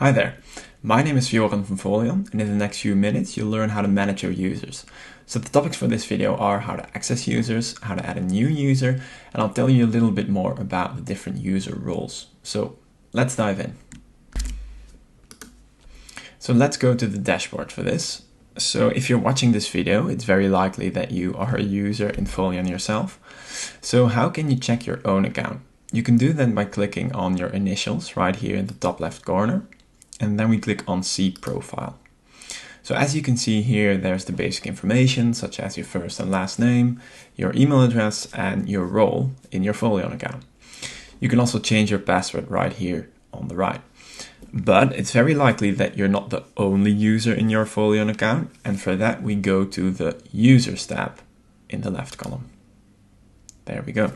Hi there, my name is Foleon from Foleon, and in the next few minutes you'll learn how to manage your users. So the topics for this video are how to access users, how to add a new user, and I'll tell you a little bit more about the different user roles. So let's dive in. So let's go to the dashboard for this. So if you're watching this video, it's very likely that you are a user in Foleon yourself. So how can you check your own account? You can do that by clicking on your initials right here in the top left corner. And then we click on See Profile. So as you can see here, there's the basic information such as your first and last name, your email address, and your role in your Foleon account. You can also change your password right here on the right. But it's very likely that you're not the only user in your Foleon account, and for that we go to the Users tab in the left column. There we go.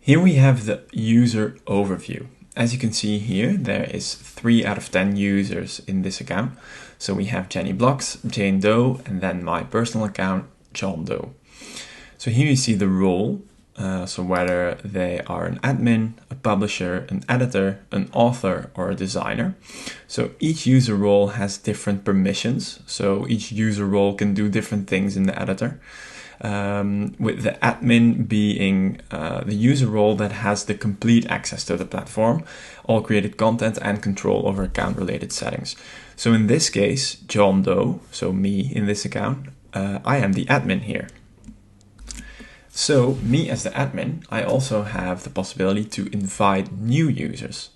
Here we have the user overview. As you can see here, there is 3 out of 10 users in this account. So we have Jenny Blocks, Jane Doe, and then my personal account, John Doe. So here you see the role, so whether they are an admin, a publisher, an editor, an author, or a designer. So each user role has different permissions. So each user role can do different things in the editor. With the admin being the user role that has the complete access to the platform, all created content and control over account related settings. So in this case, John Doe, so me in this account, I am the admin here. So me as the admin, I also have the possibility to invite new users.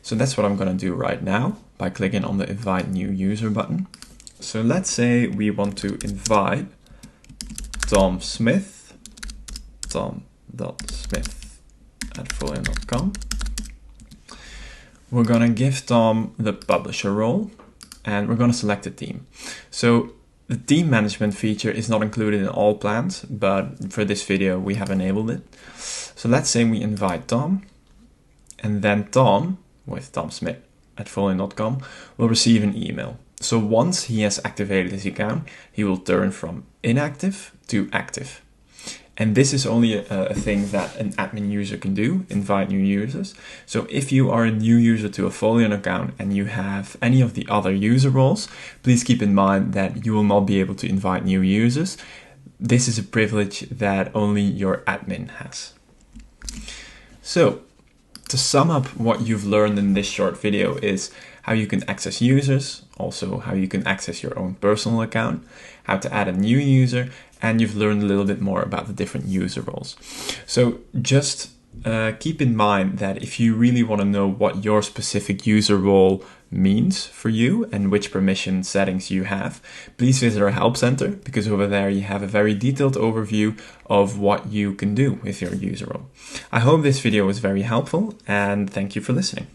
So that's what I'm going to do right now by clicking on the Invite New User button. So let's say we want to invite Tom Smith, tom.smith@foleon.com. We're going to give Tom the publisher role and we're going to select a team. So the team management feature is not included in all plans, but for this video we have enabled it. So let's say we invite Tom, and then Tom, with tomsmith@foleon.com, will receive an email. So once he has activated his account, he will turn from inactive to active. And this is only a thing that an admin user can do, invite new users. So if you are a new user to a Foleon account and you have any of the other user roles, please keep in mind that you will not be able to invite new users. This is a privilege that only your admin has. So to sum up what you've learned in this short video is how you can access users, also how you can access your own personal account, how to add a new user, and you've learned a little bit more about the different user roles. So just keep in mind that if you really want to know what your specific user role means for you and which permission settings you have, please visit our help center, because over there you have a very detailed overview of what you can do with your user role. I hope this video was very helpful, and thank you for listening.